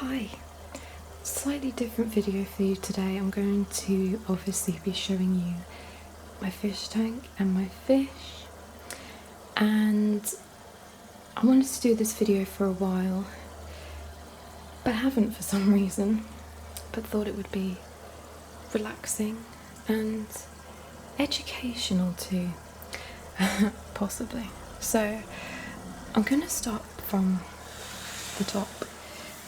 Hi, slightly different video for you today. I'm going to obviously be showing you my fish tank and my fish, and I wanted to do this video for a while but haven't for some reason, but thought it would be relaxing and educational too, possibly. So I'm going to start from the top.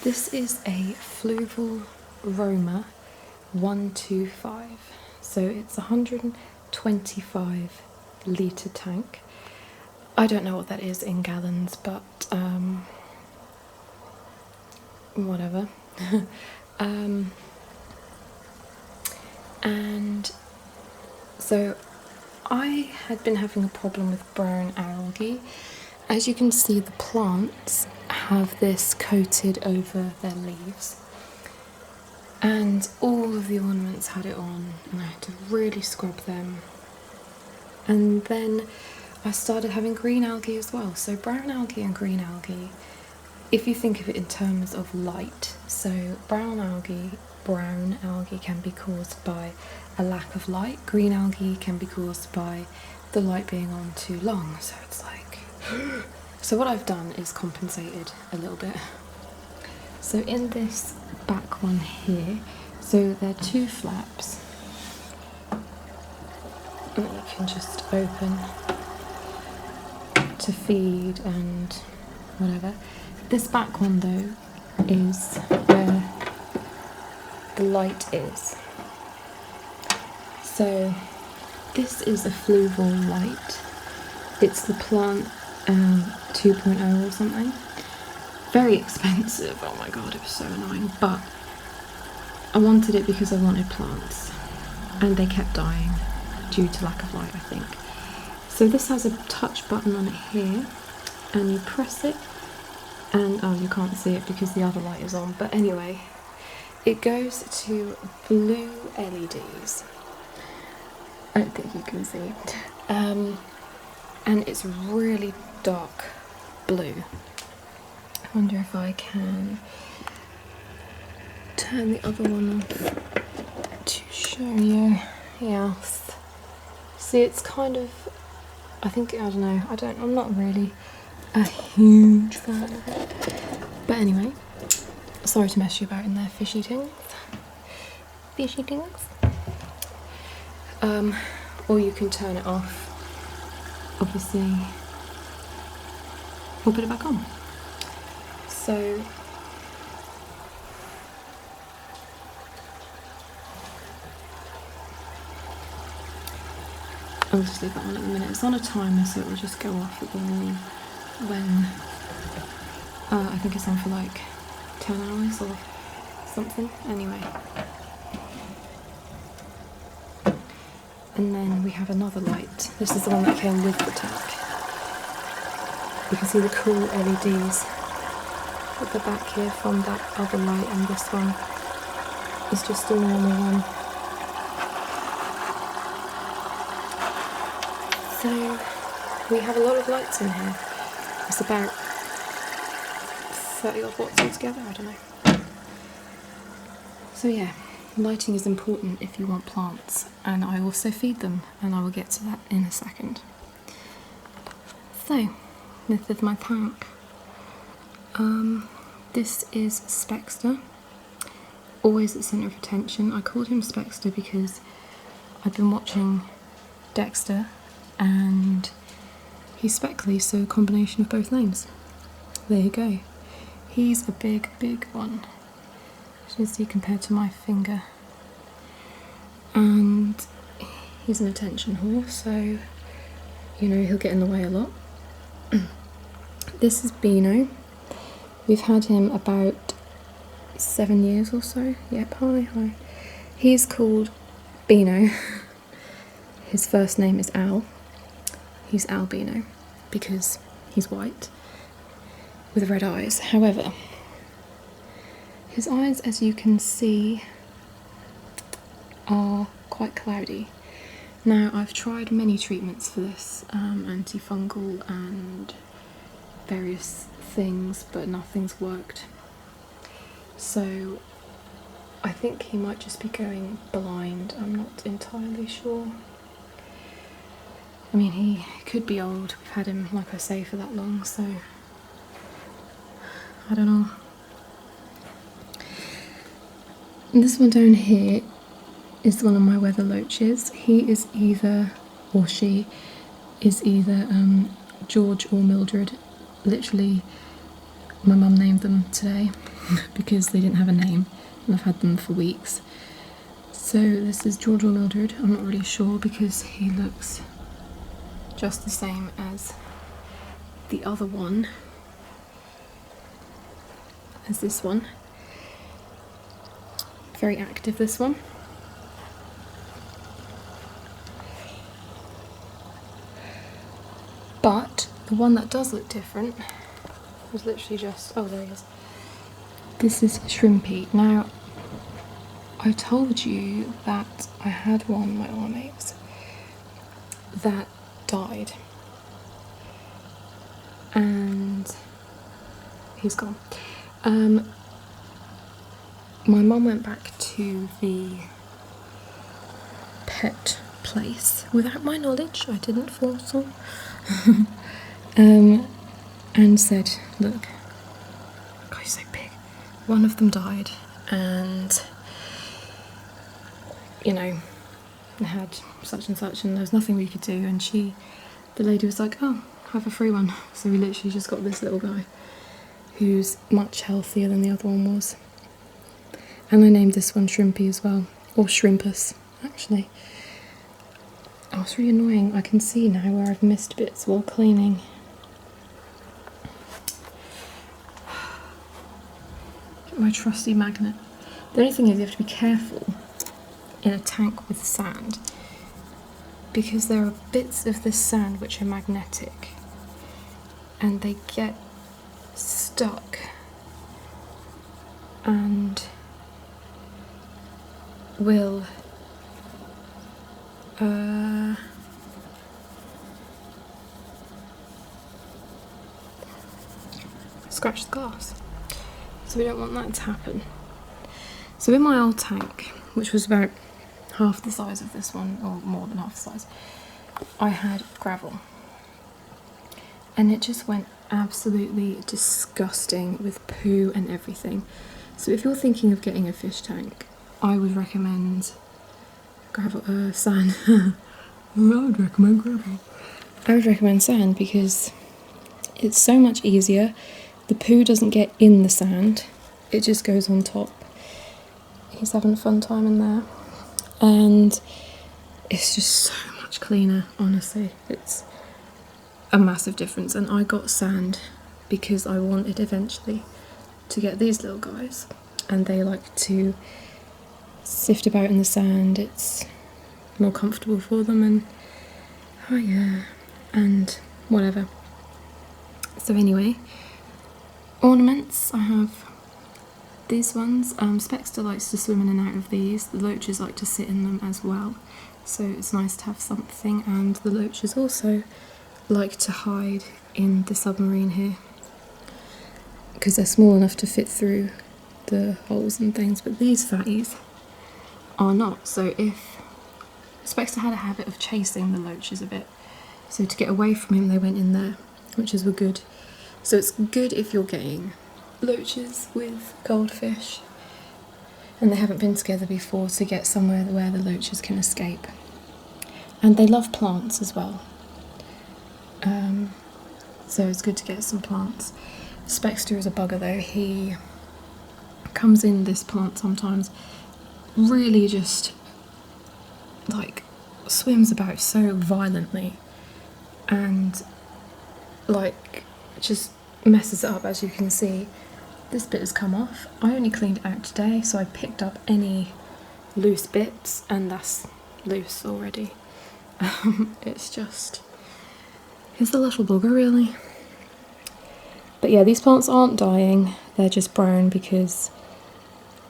This is a Fluval Roma 125, so it's a 125 litre tank. I don't know what that is in gallons, but whatever. And so I had been having a problem with brown algae. As you can see, the plants have this coated over their leaves, and all of the ornaments had it on, and I had to really scrub them. And then I started having green algae as well. So brown algae and green algae, if you think of it in terms of light, so brown algae can be caused by a lack of light. Green algae can be caused by the light being on too long. So it's like so what I've done is compensated a little bit. So in this back one here, so there are two flaps that you can just open to feed and whatever. This back one though is where the light is. So this is a Fluval light. It's the plant 2.0 or something. Very expensive. Oh my god, it was so annoying. But I wanted it because I wanted plants, and they kept dying due to lack of light, I think. So this has a touch button on it here, and you press it, and oh, you can't see it because the other light is on. But anyway, it goes to blue LEDs. I don't think you can see. And it's really dark blue. I wonder if I can turn the other one off to show you. Yeah. See, it's kind of, I'm not really a huge fan of it. But anyway, sorry to mess you about in there, fishy things. Fishy things. Or you can turn it off, obviously, or put it back on. So I'll just leave that on at the minute. It's on a timer, so it will just go off at the wall when I think it's on for like 10 hours or something. Anyway. And then we have another light. This is the one that came with the tank. You can see the cool LEDs at the back here from that other light, and this one is just a normal one. So we have a lot of lights in here. It's about 30 odd watts altogether, I don't know. So yeah, lighting is important if you want plants, and I also feed them, and I will get to that in a second. So, this is my tank. This is Spexter, always at the centre of attention. I called him Spexter because I've been watching Dexter and he's Speckley, so a combination of both names. There you go. He's a big one, as you can see, compared to my finger. And he's an attention whore, so you know he'll get in the way a lot. This is Beano. We've had him about 7 years or so. Yep, hi. He's called Beano. His first name is Al. He's albino because he's white with red eyes. However, his eyes, as you can see, are quite cloudy. Now, I've tried many treatments for this, antifungal and various things, but nothing's worked. So I think he might just be going blind. I'm not entirely sure. I mean, he could be old. We've had him, like I say, for that long, so I don't know. And this one down here is one of my weather loaches. He is either, or she is either George or Mildred. Literally, my mum named them today because they didn't have a name and I've had them for weeks. So this is George or Mildred. I'm not really sure because he looks just the same as the other one, as this one. Very active, this one. But the one that does look different was literally just, oh, there he is. This is Shrimpy. Now, I told you that I had one, my Ormaves, that died. And he's gone. My mum went back to the pet place without my knowledge. I didn't force her. And said, look, God, he's so big. One of them died, and you know, they had such and such, and there was nothing we could do. And the lady was like, oh, have a free one. So we literally just got this little guy who's much healthier than the other one was. And I named this one Shrimpy as well, or Shrimpus, actually. Oh, it's really annoying. I can see now where I've missed bits while cleaning. Get my trusty magnet. The only thing is you have to be careful in a tank with sand, because there are bits of this sand which are magnetic and they get stuck and will scratch the glass. So we don't want that to happen. So in my old tank, which was about half the size of this one, or more than half the size, I had gravel. And it just went absolutely disgusting with poo and everything. So if you're thinking of getting a fish tank, I would recommend sand. I would recommend gravel. I would recommend sand because it's so much easier. The poo doesn't get in the sand, it just goes on top. He's having a fun time in there. And it's just so much cleaner, honestly. It's a massive difference. And I got sand because I wanted eventually to get these little guys. And they like to sift about in the sand. It's more comfortable for them, and oh yeah, and whatever. So anyway, ornaments, I have these ones. Spexter likes to swim in and out of these. The loaches like to sit in them as well, so it's nice to have something. And the loaches also like to hide in the submarine here because they're small enough to fit through the holes and things, but these fatties are not. So if Spexter had a habit of chasing the loaches a bit, so to get away from him they went in there, which were good. So it's good if you're getting loaches with goldfish and they haven't been together before, to get somewhere where the loaches can escape. And they love plants as well, so it's good to get some plants. Spexter is a bugger though. He comes in this plant sometimes, really just like swims about so violently and like just messes it up. As you can see, this bit has come off. I only cleaned it out today, so I picked up any loose bits and that's loose already. It's a little bugger really. But yeah, these plants aren't dying, they're just brown because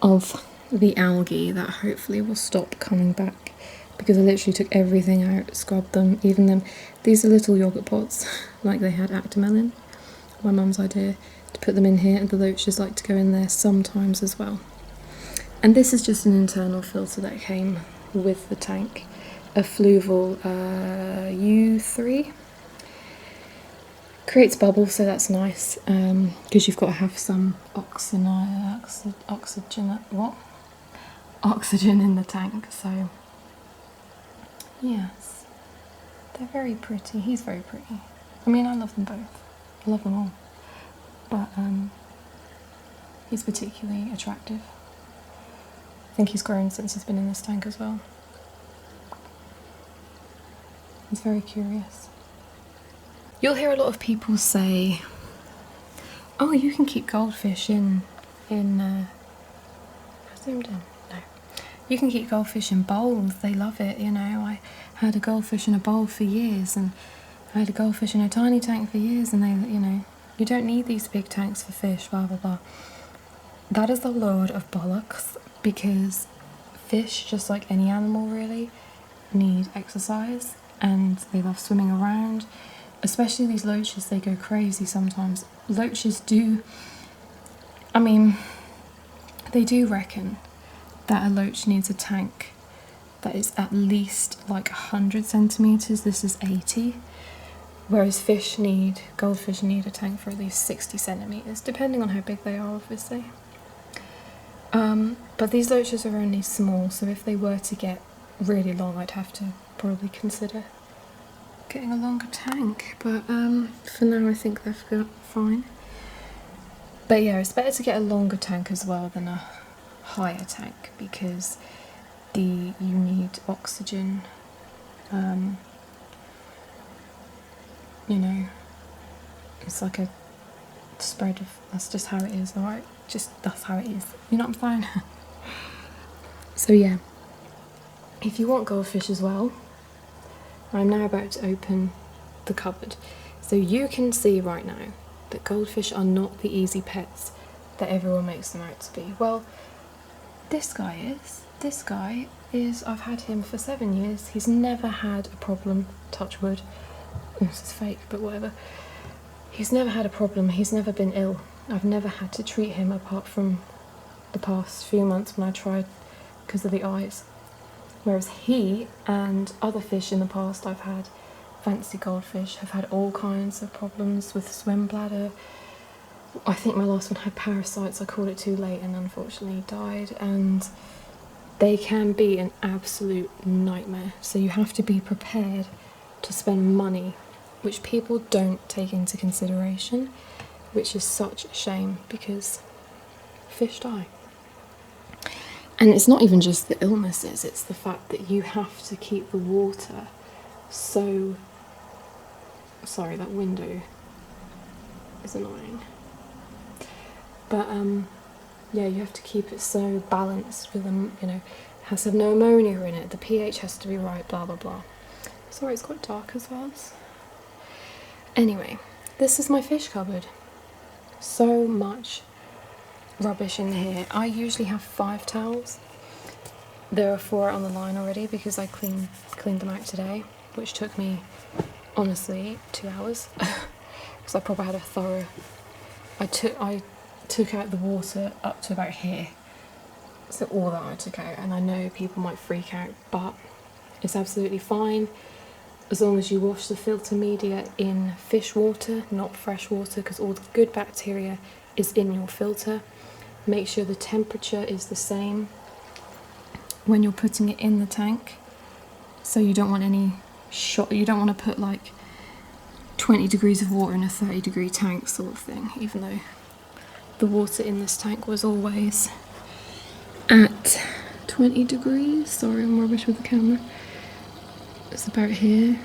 of the algae that hopefully will stop coming back, because I literally took everything out, scrubbed them, even them. These are little yogurt pots, like they had Actimel in, my mum's idea. to put them in here, and the loaches like to go in there sometimes as well. And this is just an internal filter that came with the tank, a Fluval U3. Creates bubbles, so that's nice, because you've got to have some oxygen in the tank. So yes, they're very pretty. He's very pretty. I mean, I love them both. I love them all, but he's particularly attractive. I think he's grown since he's been in this tank as well. He's very curious. You'll hear a lot of people say, "Oh, you can keep goldfish in I zoomed in. No, you can keep goldfish in bowls. They love it. You know, I had a goldfish in a bowl for years, and I had a goldfish in a tiny tank for years, and they, you know, you don't need these big tanks for fish. Blah blah blah." That is a load of bollocks, because fish, just like any animal really, need exercise, and they love swimming around. Especially these loaches, they go crazy sometimes. Loaches do, I mean, they do reckon that a loach needs a tank that is at least like 100 centimetres. This is 80. Whereas goldfish need a tank for at least 60 centimetres, depending on how big they are, obviously. But these loaches are only small, so if they were to get really long, I'd have to probably consider getting a longer tank, but for now I think they're fine. But yeah, it's better to get a longer tank as well than a higher tank, because you need oxygen. You know, it's like a spread of, that's just how it is, alright? That's how it is, you know what I'm saying? So yeah, if you want goldfish as well, I'm now about to open the cupboard. So you can see right now that goldfish are not the easy pets that everyone makes them out to be. Well, this guy is, I've had him for 7 years. He's never had a problem, touch wood. This is fake, but whatever. He's never had a problem, he's never been ill. I've never had to treat him apart from the past few months when I tried because of the eyes. Whereas he and other fish in the past I've had, fancy goldfish, have had all kinds of problems with swim bladder. I think my last one had parasites. I called it too late and unfortunately died, and they can be an absolute nightmare. So you have to be prepared to spend money, which people don't take into consideration, which is such a shame because fish die. And it's not even just the illnesses, it's the fact that you have to keep the water so... Sorry, that window is annoying. But yeah, you have to keep it so balanced with them, you know, it has to have no ammonia in it, the pH has to be right, blah blah blah. Sorry, it's quite dark as well. Anyway, this is my fish cupboard. So much rubbish in here. I usually have 5 towels. There are 4 on the line already because I cleaned them out today, which took me honestly 2 hours because I probably had a thorough. I took out the water up to about here, so all that I took out, and I know people might freak out, but it's absolutely fine as long as you wash the filter media in fish water, not fresh water, because all the good bacteria is in your filter. Make sure the temperature is the same when you're putting it in the tank, so you don't want any shot. You don't want to put like 20 degrees of water in a 30-degree tank sort of thing, even though the water in this tank was always at 20 degrees. Sorry, I'm rubbish with the camera. It's about here.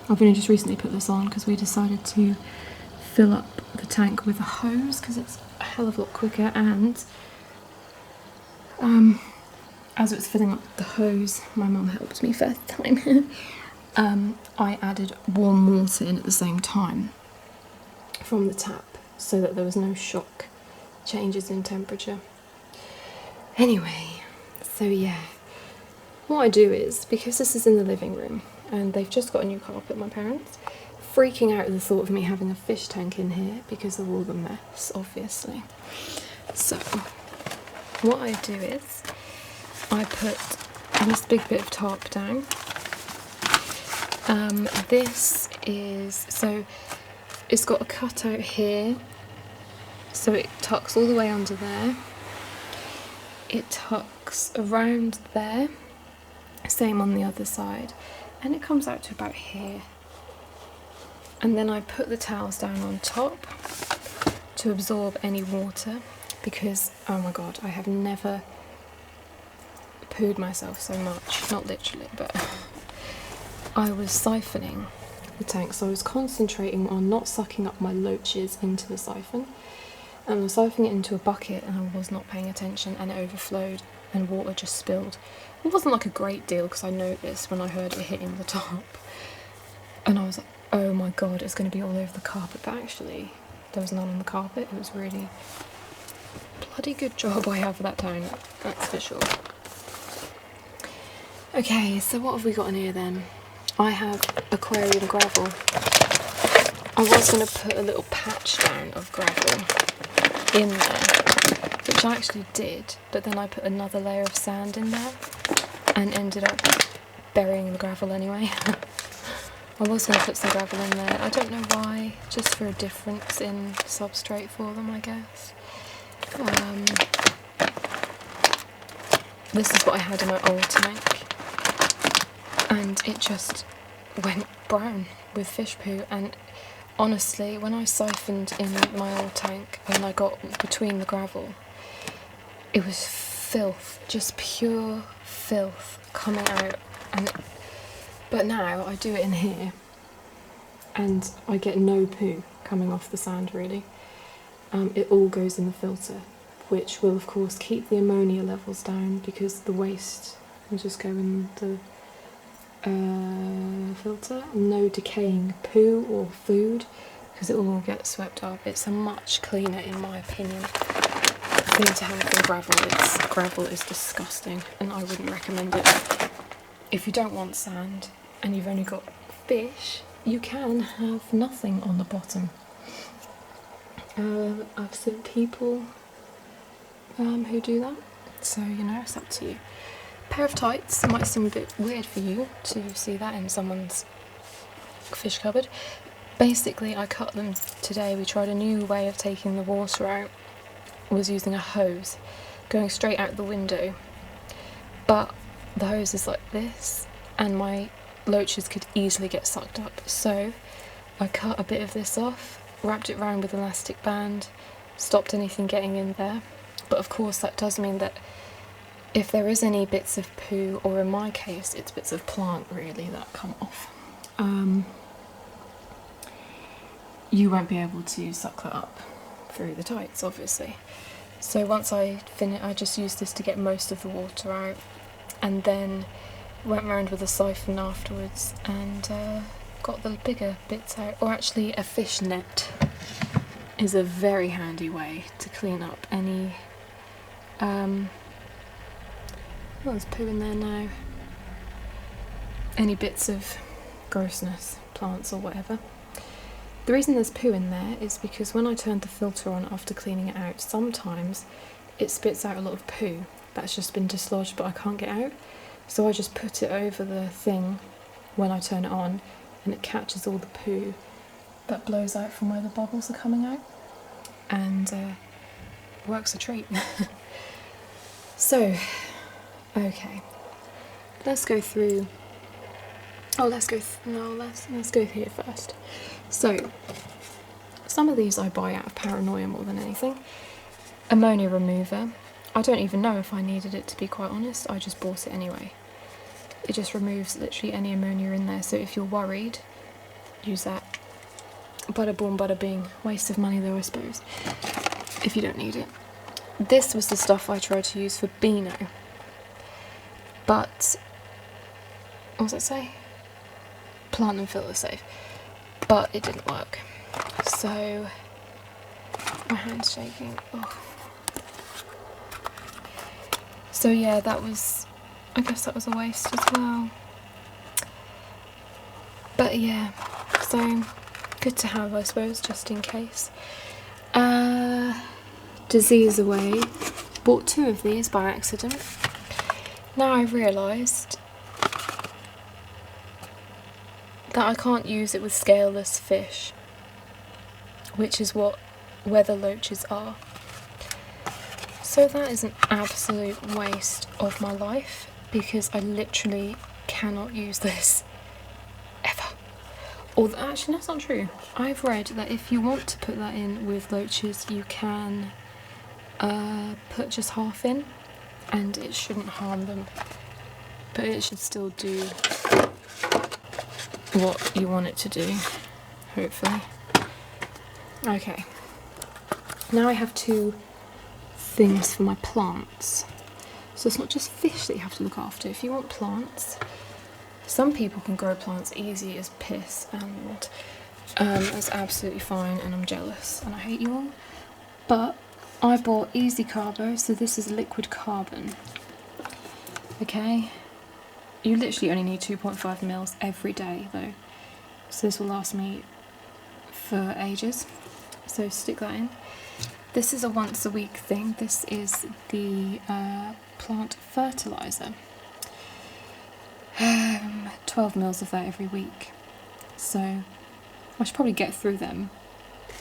I've only just recently put this on because we decided to fill up the tank with a hose because it's a hell of a lot quicker, and as it was filling up the hose, my mum helped me first time. I added warm water in at the same time from the tap so that there was no shock changes in temperature. Anyway, so yeah, what I do is, because this is in the living room and they've just got a new carpet, my parents, freaking out at the thought of me having a fish tank in here because of all the mess, obviously. So what I do is I put this big bit of tarp down. This is, so it's got a cutout here, so it tucks all the way under there. It tucks around there, same on the other side, and it comes out to about here. And then I put the towels down on top to absorb any water, because oh my god, I have never pooed myself so much, not literally, but I was siphoning the tank, so I was concentrating on not sucking up my loaches into the siphon, and I was siphoning it into a bucket, and I was not paying attention, and it overflowed and water just spilled. It wasn't like a great deal because I noticed when I heard it hitting the top, and I was like, oh my god, it's going to be all over the carpet, but actually there was none on the carpet. It was really bloody good job I have that tank, that's for sure. Okay, so what have we got in here then? I have aquarium gravel. I was going to put a little patch down of gravel in there, which I actually did, but then I put another layer of sand in there and ended up burying the gravel anyway. I was going to put some gravel in there, I don't know why, just for a difference in substrate for them, I guess. This is what I had in my old tank, and it just went brown with fish poo, and honestly, when I siphoned in my old tank and I got between the gravel, it was filth, just pure filth coming out. But now I do it in here and I get no poo coming off the sand really. It all goes in the filter, which will of course keep the ammonia levels down because the waste will just go in the filter. No decaying poo or food because it will all get swept up. It's a much cleaner, in my opinion, thing to have than gravel. Gravel is disgusting and I wouldn't recommend it. If you don't want sand and you've only got fish, you can have nothing on the bottom. I've seen people who do that, so you know, it's up to you. Pair of tights, it might seem a bit weird for you to see that in someone's fish cupboard. Basically, I cut them today. We tried a new way of taking the water out, was using a hose going straight out the window, but the hose is like this and my loaches could easily get sucked up, so I cut a bit of this off, wrapped it round with an elastic band, stopped anything getting in there. But of course that does mean that if there is any bits of poo, or in my case it's bits of plant really that come off, you won't be able to suck that up through the tights obviously. So once I finish, I just used this to get most of the water out, and then went round with a siphon afterwards and got the bigger bits out. Or actually, a fish net is a very handy way to clean up any oh, there's poo in there now, any bits of grossness, plants or whatever. The reason there's poo in there is because when I turned the filter on after cleaning it out, sometimes it spits out a lot of poo that's just been dislodged but I can't get out. So I just put it over the thing when I turn it on and it catches all the poo that blows out from where the bubbles are coming out, and works a treat. So, okay, let's go through. Oh, let's go here first. So, some of these I buy out of paranoia more than anything. Ammonia remover. I don't even know if I needed it, to be quite honest. I just bought it anyway. It just removes literally any ammonia in there. So if you're worried, use that. Bada boom, bada bing. Waste of money though, I suppose, if you don't need it. This was the stuff I tried to use for Beano. But, what does it say? Plant and filter safe. But it didn't work. So, my hand's shaking. Oh. So yeah, that was, I guess that was a waste as well. But yeah, so good to have, I suppose, just in case. Disease away. Bought 2 of these by accident. Now I've realised that I can't use it with scaleless fish, which is what weather loaches are. So that is an absolute waste of my life, because I literally cannot use this ever. Although, actually, that's not true. I've read that if you want to put that in with loaches, you can put just half in, and it shouldn't harm them, but it should still do what you want it to do, hopefully. Okay, now I have 2 things for my plants. So it's not just fish that you have to look after. If you want plants, some people can grow plants easy as piss, and that's absolutely fine, and I'm jealous and I hate you all. But I bought Easy Carbo, so this is liquid carbon. Okay, you literally only need 2.5 mils every day though, so this will last me for ages. So stick that in. This is a once a week thing. This is the plant fertilizer. 12 mils of that every week. So I should probably get through them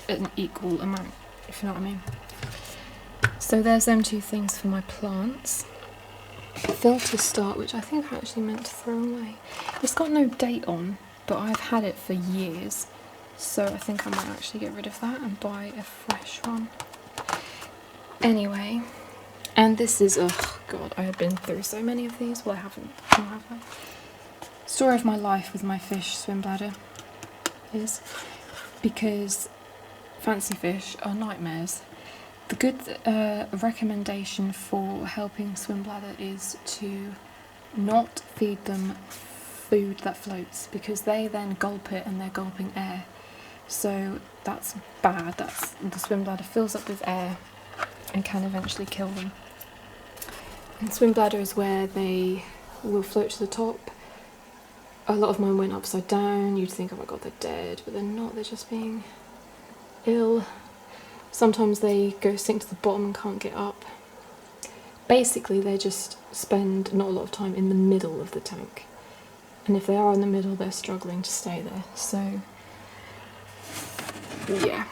an equal amount, if you know what I mean. So there's them 2 things for my plants. Filter start, which I think I actually meant to throw away. It's got no date on, but I've had it for years, so I think I might actually get rid of that and buy a fresh one. Anyway, and this is, oh god, I have been through so many of these. Well, I haven't, or have I? Story of my life with my fish swim bladder is because fancy fish are nightmares. The good recommendation for helping swim bladder is to not feed them food that floats, because they then gulp it and they're gulping air. So that's bad. That's, the swim bladder fills up with air and can eventually kill them. And swim bladder is where they will float to the top. A lot of mine went upside down. You'd think, oh my god, they're dead, but they're not. They're just being ill. Sometimes they go sink to the bottom and can't get up. Basically, they just spend not a lot of time in the middle of the tank. And if they are in the middle, they're struggling to stay there. So, yeah.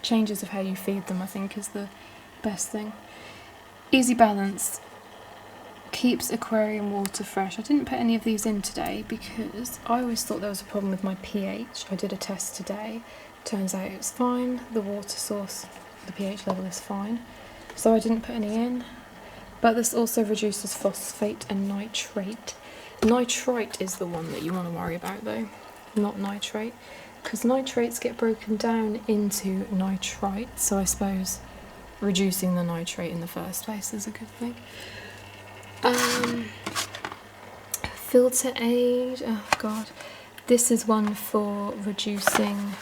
Changes of how you feed them, I think, is the best thing. Easy Balance keeps aquarium water fresh. I didn't put any of these in today because I always thought there was a problem with my pH. I did a test today. Turns out it's fine. The water source, the pH level is fine. So I didn't put any in. But this also reduces phosphate and nitrate. Nitrite is the one that you want to worry about though, not nitrate. Because nitrates get broken down into nitrite, so I suppose reducing the nitrate in the first place is a good thing. Filter aid, oh god. This is one for reducing,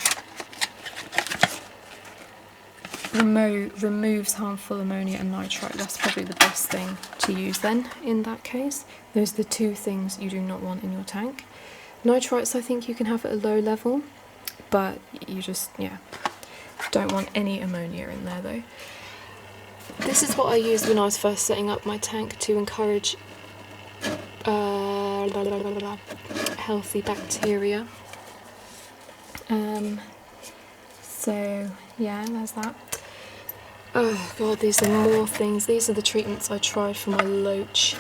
removes harmful ammonia and nitrite. That's probably the best thing to use then, in that case. Those are the 2 things you do not want in your tank. Nitrites I think you can have at a low level, but you just, yeah, don't want any ammonia in there though. This is what I used when I was first setting up my tank to encourage healthy bacteria. So yeah, there's that. Oh god, these are more things. These are the treatments I tried for my loach.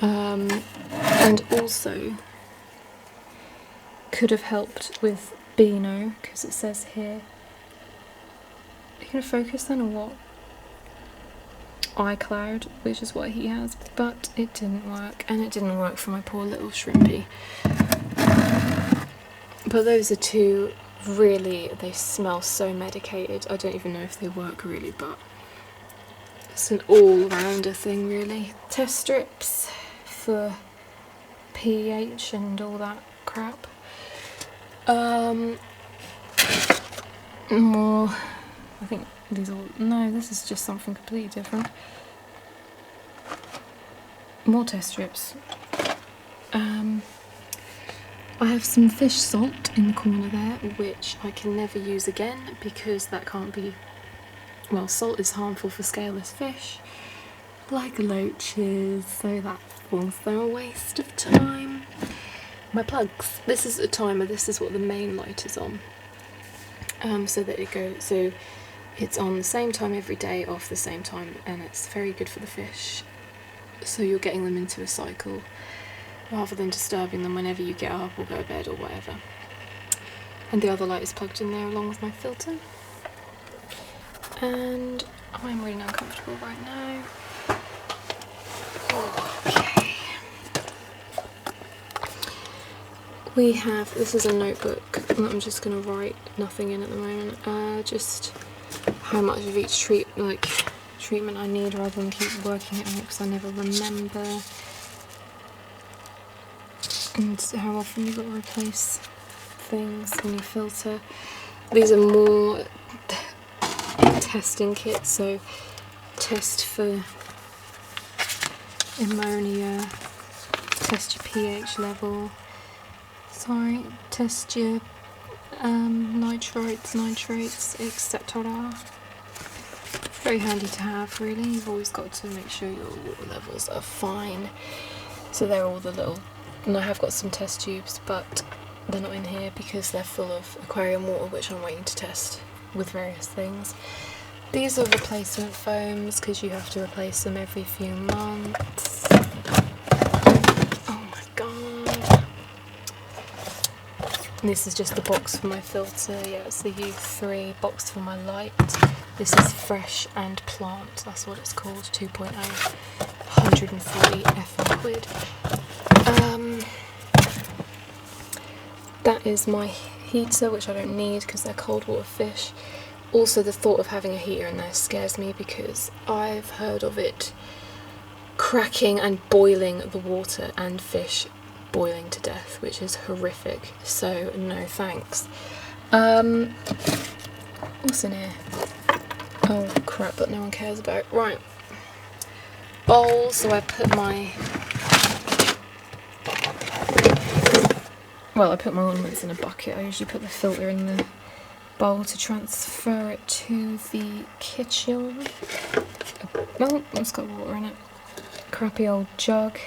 And also could have helped with Beano, because it says here, are you going to focus then or what? iCloud, which is what he has, but it didn't work, and it didn't work for my poor little shrimpy. But those are 2, really, they smell so medicated. I don't even know if they work really, but it's an all-rounder thing really. Test strips for pH and all that crap. More, I think these all, no, this is just something completely different. More test strips. I have some fish salt in the corner there, which I can never use again because that can't be, well, salt is harmful for scaleless fish, like loaches, so that's also a waste of time. My plugs. This is a timer, this is what the main light is on. So that it goes, so it's on the same time every day, off the same time, and it's very good for the fish. So you're getting them into a cycle rather than disturbing them whenever you get up or go to bed or whatever. And the other light is plugged in there along with my filter. And I'm really uncomfortable right now. Okay. We have, this is a notebook that I'm just going to write nothing in at the moment, just how much of each treatment I need rather than keep working it out because I never remember, and how often you've got to replace things in your filter. These are more testing kits, so test for ammonia, test your pH level, test your nitrates, etc. Very handy to have, really. You've always got to make sure your water levels are fine. So they're all the little, and I have got some test tubes, but they're not in here because they're full of aquarium water, which I'm waiting to test with various things. These are replacement foams because you have to replace them every few months. Oh my god. And this is just the box for my filter. Yeah, it's the U3 box for my light. This is Fresh and Plant, that's what it's called, 2.0, 140 FM quid. That is my heater, which I don't need because they're cold water fish. Also, the thought of having a heater in there scares me because I've heard of it cracking and boiling the water and fish boiling to death, which is horrific, so no thanks. What's in here? Oh crap, that no one cares about. Right, bowl, so I put my, well, I put my ornaments in a bucket. I usually put the filter in the bowl to transfer it to the kitchen. Oh, it's got water in it. Crappy old jug,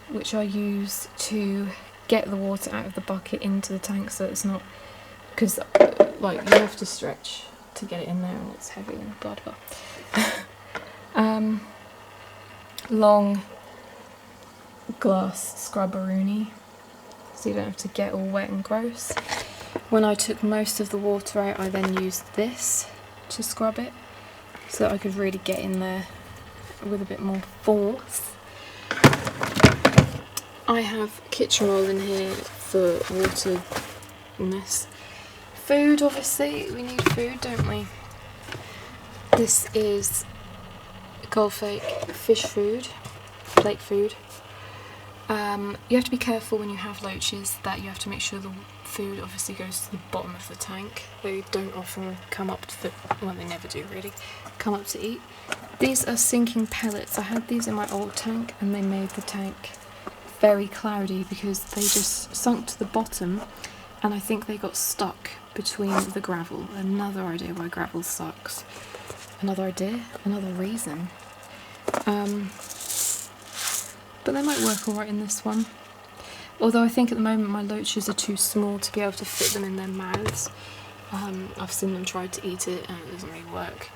which I use to get the water out of the bucket into the tank so it's not, because like you have to stretch to get it in there and it's heavy and blah blah. Long glass scrubberoonie so you don't have to get all wet and gross. When I took most of the water out, I then used this to scrub it so that I could really get in there with a bit more force. I have kitchen roll in here for water and this. Food, obviously, we need food, don't we? This is Goldfake fish food, plate food. You have to be careful when you have loaches that you have to make sure the food obviously goes to the bottom of the tank. They don't often come up to the, well, they never do really, come up to eat. These are sinking pellets. I had these in my old tank and they made the tank very cloudy because they just sunk to the bottom and I think they got stuck between the gravel. Another idea why gravel sucks. Another idea, another reason. But they might work alright in this one. Although I think at the moment my loaches are too small to be able to fit them in their mouths. I've seen them try to eat it and it doesn't really work.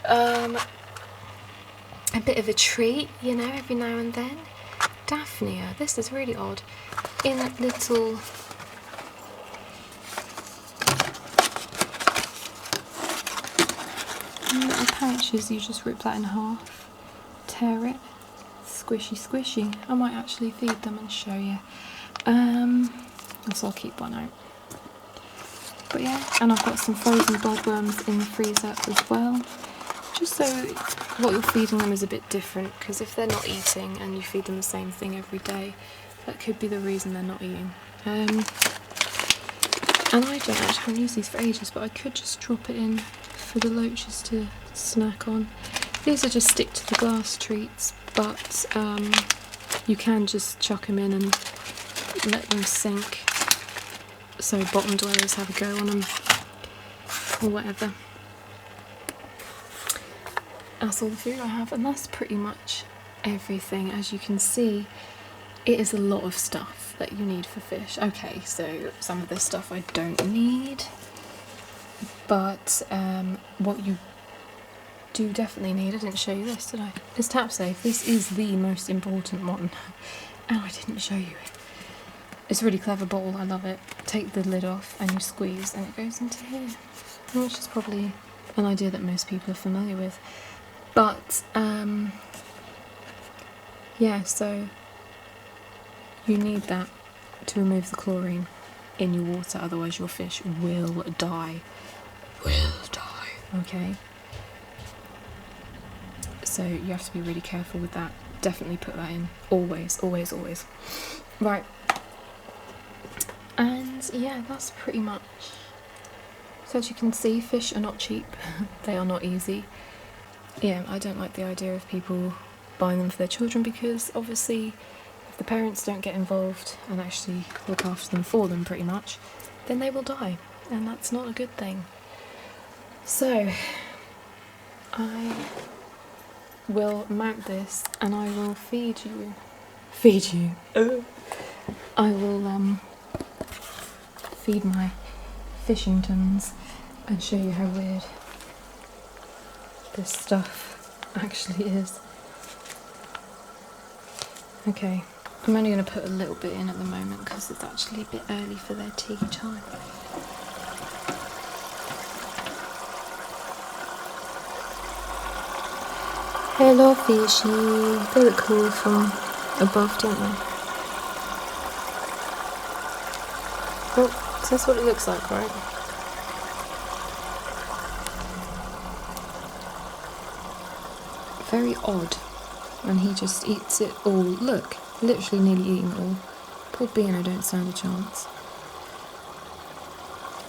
A bit of a treat, you know, every now and then. Daphnia, this is really odd. In little pouches, you just rip that in half, tear it, squishy squishy. I might actually feed them and show you. So I'll keep one out. But yeah, and I've got some frozen bloodworms in the freezer as well. Just so what you're feeding them is a bit different, because if they're not eating and you feed them the same thing every day, that could be the reason they're not eating. And I haven't used these for ages, but I could just drop it in for the loaches to snack on. These are just stick to the glass treats, but you can just chuck them in and let them sink so bottom dwellers have a go on them or whatever. That's all the food I have, and that's pretty much everything. As you can see, it is a lot of stuff that you need for fish. Okay, so some of this stuff I don't need, but what you do definitely need, I didn't show you this, did I? Is tap safe. This is the most important one. Oh, I didn't show you it. It's a really clever bottle, I love it. Take the lid off and you squeeze and it goes into here, which is probably an idea that most people are familiar with. But, yeah, so you need that to remove the chlorine in your water, otherwise your fish will die. Okay? So you have to be really careful with that. Definitely put that in. Always, always, always. Right. And yeah, that's pretty much. So as you can see, fish are not cheap. They are not easy. Yeah, I don't like the idea of people buying them for their children, because obviously if the parents don't get involved and actually look after them for them pretty much, then they will die, and that's not a good thing. So I will mount this and I will feed you. I will feed my Fishingtons and show you how weird this stuff actually is. Okay, I'm only going to put a little bit in at the moment because it's actually a bit early for their tea time. Hello fishy, they look cool from above, don't they? Oh, so that's what it looks like, right? Very odd. And he just eats it all. Look, literally nearly eating it all. Poor Beano don't stand a chance.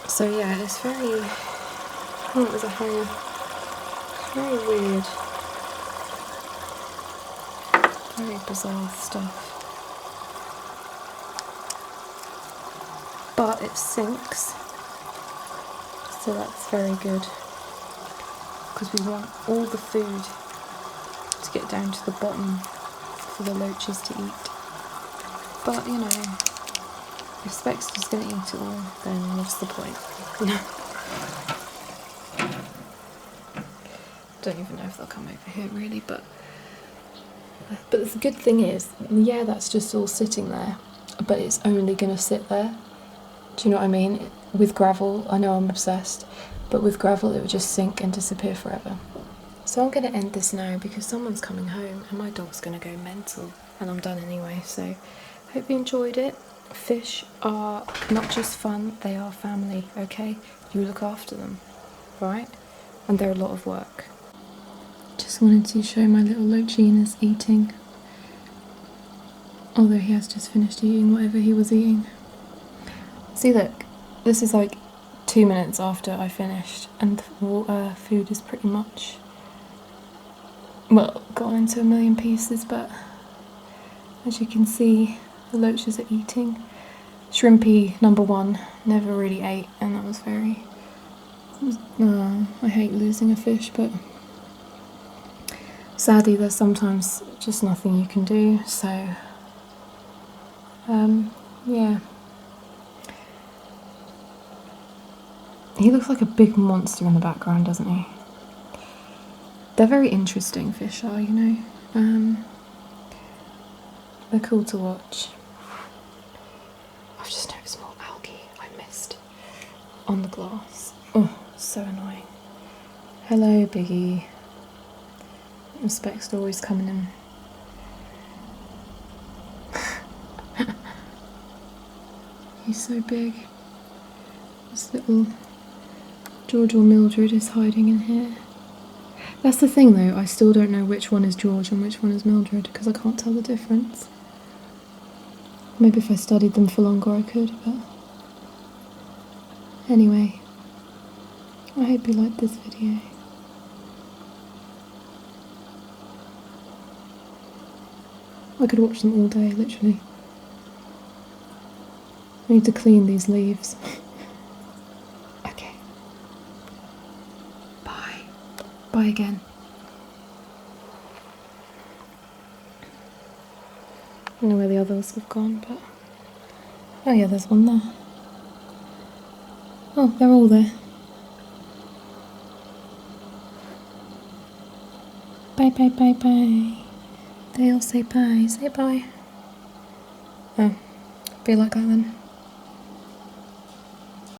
So yeah, it's very... Oh, it was a hair. It's very weird. Very bizarre stuff. But it sinks. So that's very good. Because we want all the food to get down to the bottom for the loaches to eat. But, you know, if Specs is going to eat it all, then what's the point? Don't even know if they'll come over here really, but the good thing is, yeah, that's just all sitting there, but it's only going to sit there. Do you know what I mean? With gravel, I know I'm obsessed, but with gravel it would just sink and disappear forever. So I'm going to end this now because someone's coming home and my dog's going to go mental, and I'm done anyway. So hope you enjoyed it. Fish are not just fun, they are family, okay? You look after them, right? And they're a lot of work. Just wanted to show my little Lochina's eating. Although he has just finished eating whatever he was eating. See, look, this is like 2 minutes after I finished, and the food is pretty much, well, gone into a million pieces, but as you can see, the loaches are eating. Shrimpy #1 never really ate, and that was very... I hate losing a fish, but sadly there's sometimes just nothing you can do, so yeah. He looks like a big monster in the background, doesn't he? They're very interesting, fish are, you know. They're cool to watch. I've just noticed more algae I missed on the glass. Oh, so annoying. Hello, Biggie. Specs always coming in. He's so big. This little George or Mildred is hiding in here. That's the thing though, I still don't know which one is George and which one is Mildred because I can't tell the difference. Maybe if I studied them for longer I could, but anyway, I hope you liked this video. I could watch them all day, literally. I need to clean these leaves. Okay. Bye. Bye again. I don't know where the others have gone, but... Oh yeah, there's one there. Oh, they're all there. Bye, bye, bye, bye. They all say bye. Say bye. Oh, be like that then.